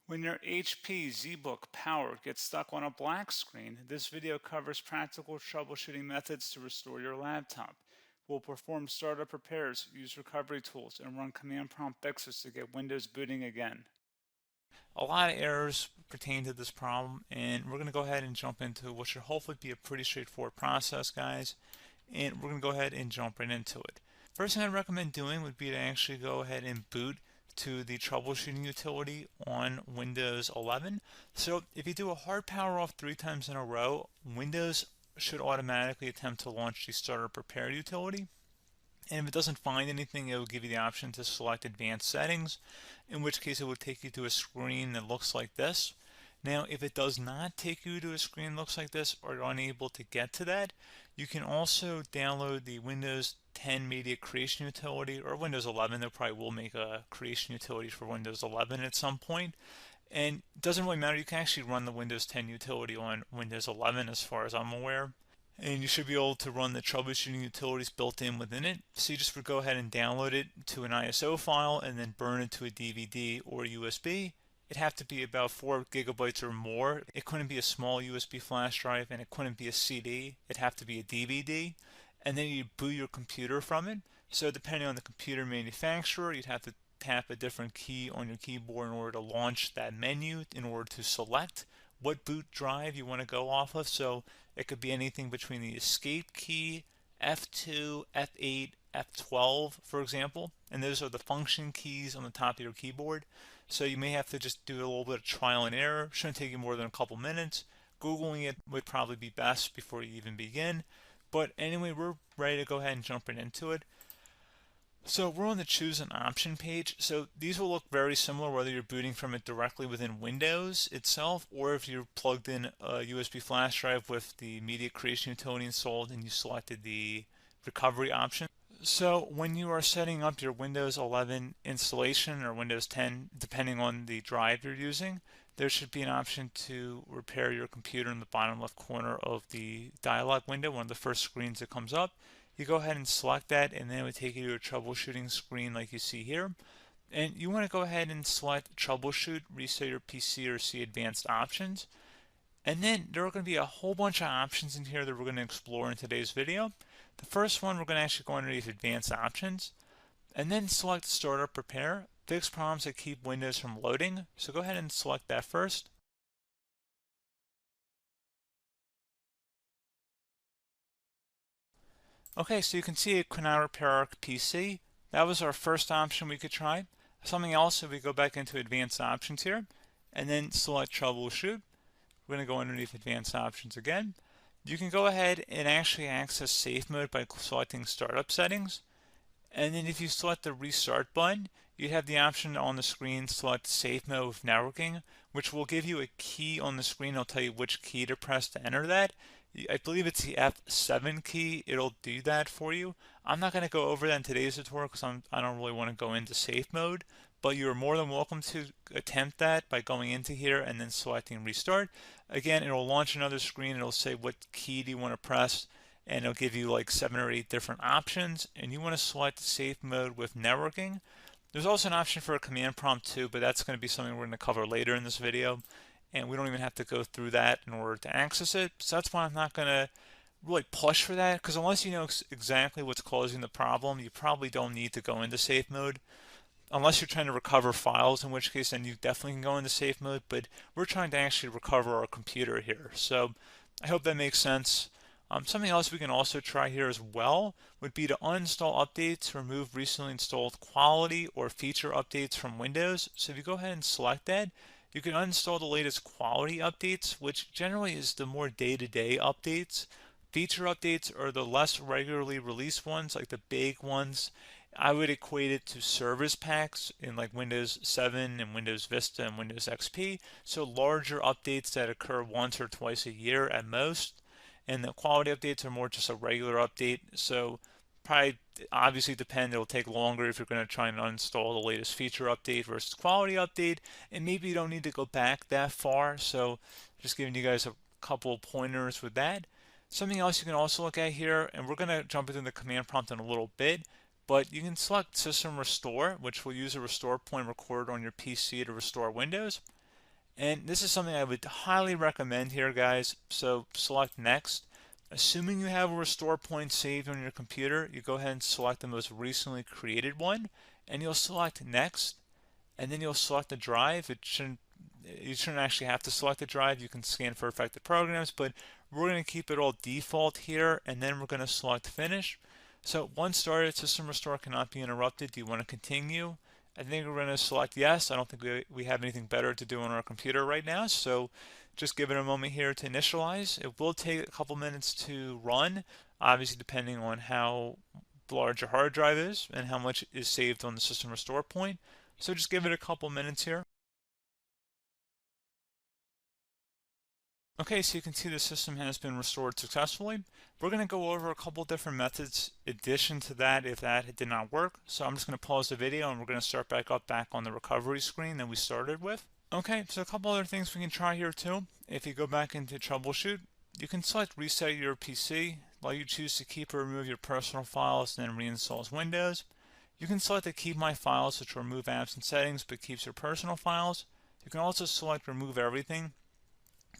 When your HP ZBook Power gets stuck on a black screen, this video covers practical troubleshooting methods to restore your laptop. We'll perform startup repairs, use recovery tools, and run command prompt fixes to get Windows booting again. A lot of errors pertain to this problem, and we're going to go ahead and jump into what should hopefully be a pretty straightforward process, guys. And we're going to go ahead and jump right into it. First thing I'd recommend doing would be to actually go ahead and boot to the troubleshooting utility on Windows 11. So if you do a hard power off 3 times in a row, Windows should automatically attempt to launch the startup repair utility. And if it doesn't find anything, it will give you the option to select advanced settings, in which case it will take you to a screen that looks like this. Now, if it does not take you to a screen that looks like this, or you're unable to get to that, you can also download the Windows 10 Media Creation Utility, or Windows 11. They probably will make a creation utility for Windows 11 at some point. And it doesn't really matter, you can actually run the Windows 10 utility on Windows 11 as far as I'm aware. And you should be able to run the troubleshooting utilities built in within it. So you just would go ahead and download it to an ISO file and then burn it to a DVD or USB. It'd have to be about 4 gigabytes or more. It couldn't be a small USB flash drive, and it couldn't be a CD. It'd have to be a DVD. And then you boot your computer from it. So depending on the computer manufacturer, you'd have to tap a different key on your keyboard in order to launch that menu, in order to select what boot drive you want to go off of. So it could be anything between the escape key, F2, F8, F12, for example. And those are the function keys on the top of your keyboard. So you may have to just do a little bit of trial and error. Shouldn't take you more than a couple minutes. Googling it would probably be best before you even begin. But anyway, we're ready to go ahead and jump right into it. So we're on the choose an option page. So these will look very similar whether you're booting from it directly within Windows itself, or if you're plugged in a USB flash drive with the media creation utility installed and you selected the recovery option. So when you are setting up your Windows 11 installation or Windows 10, depending on the drive you're using, there should be an option to repair your computer in the bottom left corner of the dialog window, one of the first screens that comes up. You go ahead and select that, and then it would take you to a troubleshooting screen like you see here. And you want to go ahead and select troubleshoot, reset your PC, or see advanced options. And then there are going to be a whole bunch of options in here that we're going to explore in today's video. The first one, we're going to actually go underneath advanced options, and then select startup repair, fix problems that keep Windows from loading. So go ahead and select that first. Okay, so you can see it could not repair our PC. That was our first option we could try. Something else, if we go back into advanced options here, and then select troubleshoot, we're going to go underneath advanced options again. You can go ahead and actually access safe mode by selecting startup settings. And then if you select the restart button, you have the option on the screen, select safe mode with networking, which will give you a key on the screen. It'll tell you which key to press to enter that. I believe it's the F7 key. It'll do that for you. I'm not going to go over that in today's tutorial because I don't really want to go into safe mode, but you're more than welcome to attempt that by going into here and then selecting restart. Again, it'll launch another screen. It'll say what key do you want to press, and it'll give you like 7 or 8 different options, and you want to select safe mode with networking. There's also an option for a command prompt too, but that's going to be something we're going to cover later in this video, and we don't even have to go through that in order to access it. So that's why I'm not going to really push for that, because unless you know exactly what's causing the problem, you probably don't need to go into safe mode. Unless you're trying to recover files, in which case then you definitely can go into safe mode, but we're trying to actually recover our computer here. So I hope that makes sense. Something else we can also try here as well would be to uninstall updates, remove recently installed quality or feature updates from Windows. So if you go ahead and select that, you can uninstall the latest quality updates, which generally is the more day-to-day updates. Feature updates are the less regularly released ones, like the big ones. I would equate it to service packs in like Windows 7 and Windows Vista and Windows XP. So larger updates that occur once or twice a year at most. And the quality updates are more just a regular update. So probably obviously depend, it'll take longer if you're going to try and uninstall the latest feature update versus quality update. And maybe you don't need to go back that far. So just giving you guys a couple of pointers with that. Something else you can also look at here, and we're going to jump into the command prompt in a little bit, but you can select System Restore, which will use a restore point recorded on your PC to restore Windows. And this is something I would highly recommend here, guys. So select next. Assuming you have a restore point saved on your computer, you go ahead and select the most recently created one, and you'll select next, and then you'll select the drive. You shouldn't actually have to select the drive. You can scan for affected programs, but we're going to keep it all default here, and then we're going to select finish. So once started, system restore cannot be interrupted. Do you want to continue? I think we're going to select yes. I don't think we have anything better to do on our computer right now, so just give it a moment here to initialize. It will take a couple minutes to run, obviously depending on how large your hard drive is and how much is saved on the system restore point. So just give it a couple minutes here. Okay, so you can see the system has been restored successfully. We're going to go over a couple different methods in addition to that if that did not work. So I'm just going to pause the video and we're going to start back on the recovery screen that we started with. Okay, so a couple other things we can try here too. If you go back into troubleshoot, you can select reset your PC while you choose to keep or remove your personal files and then reinstalls Windows. You can select to keep my files, which will remove apps and settings but keeps your personal files. You can also select remove everything,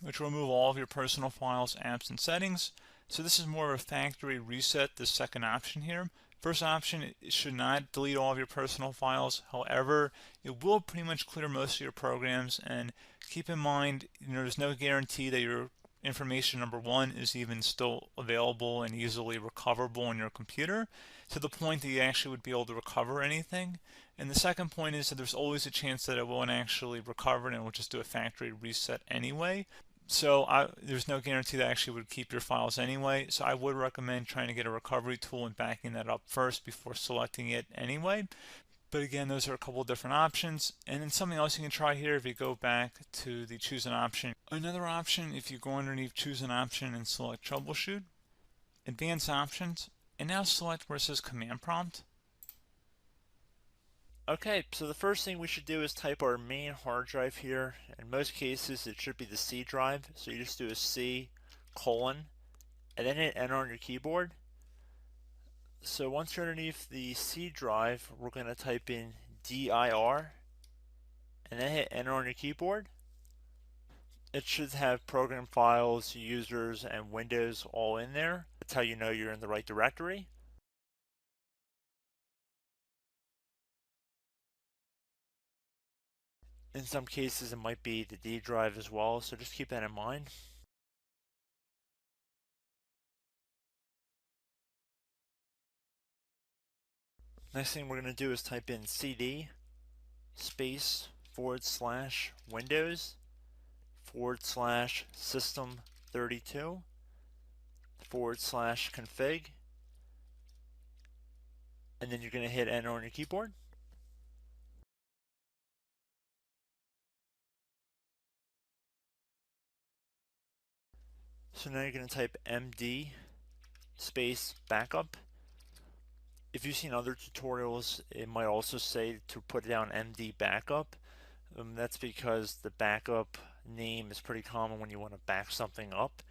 which will remove all of your personal files, apps, and settings. So this is more of a factory reset, the second option here. First option, it should not delete all of your personal files. However, it will pretty much clear most of your programs, and keep in mind, there's no guarantee that your information, number one, is even still available and easily recoverable on your computer to the point that you actually would be able to recover anything. And the second point is that there's always a chance that it won't actually recover and it will just do a factory reset anyway. So there's no guarantee that actually would keep your files anyway. So I would recommend trying to get a recovery tool and backing that up first before selecting it anyway. But again, those are a couple of different options. And then something else you can try here if you go back to the choose an option. Another option, if you go underneath choose an option and select troubleshoot, advanced options, and now select where it says command prompt. Okay, so the first thing we should do is type our main hard drive here. In most cases, it should be the C drive. So you just do a C colon and then hit enter on your keyboard. So once you're underneath the C drive, we're going to type in dir and then hit enter on your keyboard. It should have program files, users, and Windows all in there. That's how you know you're in the right directory. In some cases, it might be the D drive as well, so just keep that in mind. Next thing we're going to do is type in cd space / Windows / system 32 / config, and then you're going to hit enter on your keyboard. So now you're going to type md space backup. If you've seen other tutorials, it might also say to put down md backup. That's because the backup name is pretty common when you want to back something up.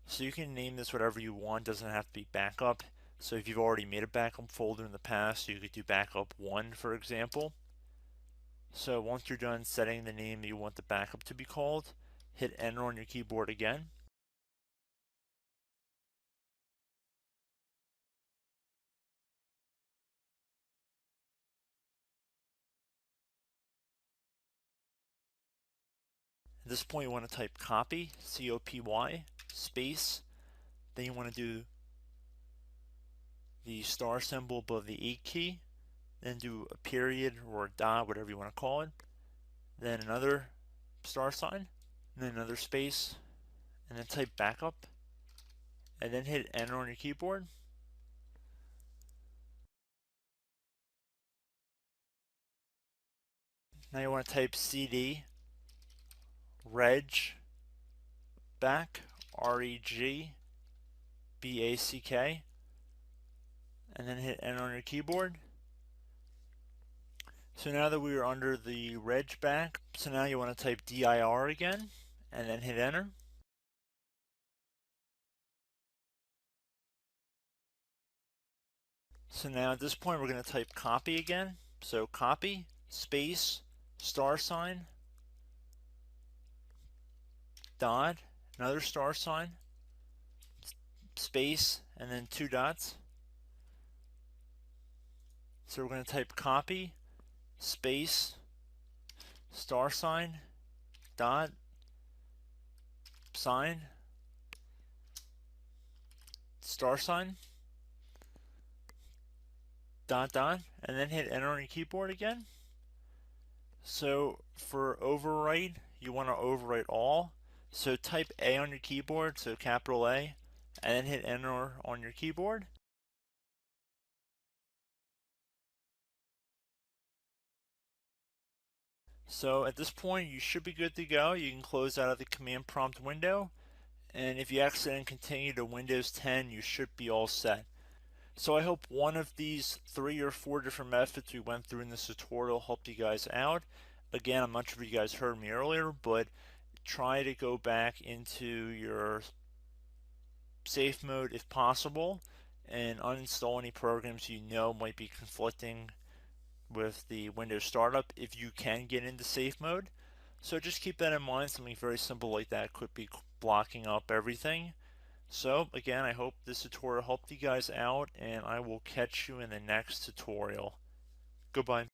So you can name this whatever you want, doesn't have to be backup. So if you've already made a backup folder in the past, you could do backup 1, for example. So once you're done setting the name you want the backup to be called, hit enter on your keyboard again. At this point you want to type copy, C-O-P-Y, space, then you want to do the star symbol above the 8 key, then do a period or a dot, whatever you want to call it, then another star sign, and then another space, and then type backup, and then hit enter on your keyboard. Now you want to type cd reg back, REGBACK, and then hit enter on your keyboard. So now that we are under the reg back, so now you want to type dir again, and then hit enter. So now at this point we're going to type copy again. So copy, space, star sign, dot, another star sign, space, and then 2 dots. So we're going to type copy, space, star sign, dot, sign, star sign, dot, dot, and then hit enter on your keyboard again. So for overwrite, you want to overwrite all. So type A on your keyboard, so capital A, and then hit enter on your keyboard. So at this point, you should be good to go. You can close out of the command prompt window, and if you accidentally continue to Windows 10, you should be all set. So I hope one of these 3 or 4 different methods we went through in this tutorial helped you guys out. Again, I'm not sure if you guys heard me earlier, but try to go back into your safe mode if possible and uninstall any programs you know might be conflicting with the Windows startup if you can get into safe mode. So just keep that in mind. Something very simple like that could be blocking up everything. So again, I hope this tutorial helped you guys out, and I will catch you in the next tutorial. Goodbye.